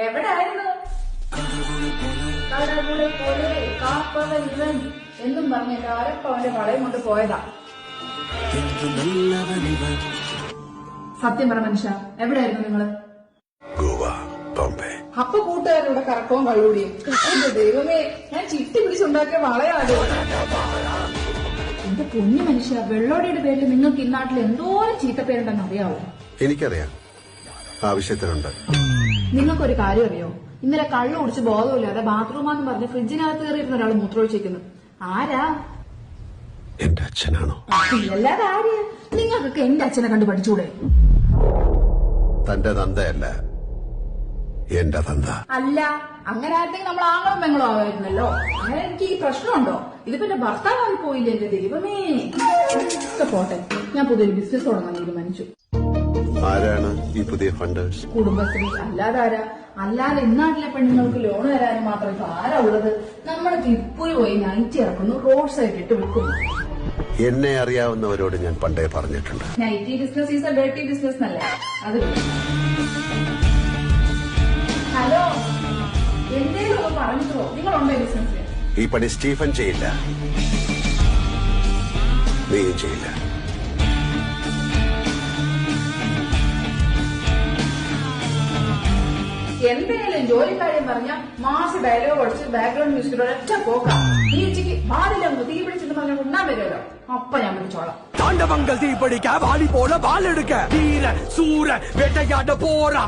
എവിടെയായിരുന്നു? കടവുളെ പോലെ കാപ്പവൻ ഇവൻ എന്നും പറഞ്ഞ എന്റെ അരപ്പവന്റെ വളയം കൊണ്ട് പോയതാ. സത്യം പറ മനുഷ്യ, എവിടെയായിരുന്നു നിങ്ങള്? ഗോവ, ബോംബെ. അപ്പൊ കൂട്ടുകാരുടെ കറക്കവും കള്ളുകൂടിയും. എന്റെ ദൈവമേ, ഞാൻ ചിട്ടി പിടിച്ചുണ്ടാക്കിയ വളയാത്. എന്റെ പൊന്നു മനുഷ്യ, വെള്ളോടിയുടെ പേരിൽ നിങ്ങൾക്ക് ഈ നാട്ടിൽ എന്തോരം ചീത്തപ്പേരുണ്ടെന്ന് അറിയാവോ? എനിക്കറിയാം, ആവശ്യത്തിനുണ്ട്. നിങ്ങൾക്കൊരു കാര്യം അറിയോ? ഇന്നലെ കള്ളു കുടിച്ച് ബോധമില്ലാതെ ബാത്റൂമാന്ന് പറഞ്ഞ് ഫ്രിഡ്ജിനകത്ത് കയറിയിരുന്ന ഒരാൾ മൂത്രമൊഴിച്ചിരിക്കുന്നു. ആരാ? എന്റെ അച്ഛനാണോ? അല്ലാതെ ആര്? നിങ്ങൾക്കൊക്കെ എന്റെ അച്ഛനെ കണ്ടു പഠിച്ചൂടെ? തന്റെ തന്തയല്ല, എന്റെ തന്ത. അല്ല, അങ്ങനെ ആയിരുന്നെങ്കിൽ നമ്മൾ ആങ്ങളും പെങ്ങളും ആവായിരുന്നല്ലോ. അങ്ങനെ എനിക്ക് ഈ പ്രശ്നമുണ്ടോ? ഇതിപ്പോ എന്റെ ഭർത്താവായി പോയില്ലേ? എന്റെ ദൈവമേ. പോട്ടെ, ഞാൻ പുതിയൊരു ബിസിനസ് തുടങ്ങാൻ തീരുമാനിച്ചു. ആരാണ് ഈ പുതിയ ഫണ്ടേഴ്സ്? കുടുംബശ്രീ. അല്ലാതെ ആരാ? അല്ലാതെ ഇന്നാട്ടിലെ പെണ്ണുങ്ങൾക്ക് ലോൺ തരാനും മാത്രം ഇപ്പൊ ആരാ ഉള്ളത്? നമ്മുടെ തിരുപ്പൂര് പോയി നൈറ്റി ഇറക്കുന്നു, റോഡ് സൈഡിൽ ഇട്ട് വിൽക്കുന്നു. എന്നെ അറിയാവുന്നവരോട് ഞാൻ പണ്ടേ പറഞ്ഞിട്ടുണ്ട്, nighty business is a dirty business എന്നല്ലേ? അത് ഹലോ, എന്തേലും ഒന്ന് പറഞ്ഞിട്ടോ? നിങ്ങളുണ്ടോ ബിസിനസ്? ഈ പണി സ്റ്റീഫൻ ചെയ്യില്ല, നീയും ചെയ്യില്ല. എന്തെങ്കിലും ജോലിക്കാര്യം പറഞ്ഞ മാസ് ഡയലോഗ് അടിച്ച് ബാക്ക്ഗ്രൗണ്ട് മ്യൂസിക്കിൽ ഒരൊറ്റ പോക്കാം. ഈ ഉച്ചയ്ക്ക് വാലിലൊന്ന് തീ പിടിച്ചിട്ട് പറഞ്ഞ ഉണ്ണാൻ വരുമല്ലോ, അപ്പൊ ഞാൻ പിടിച്ചോളാം. தாண்டவங்கள் தீ படிக்க வாலி போல வால் எடுக்க வீர சூர வேட்டையாட போற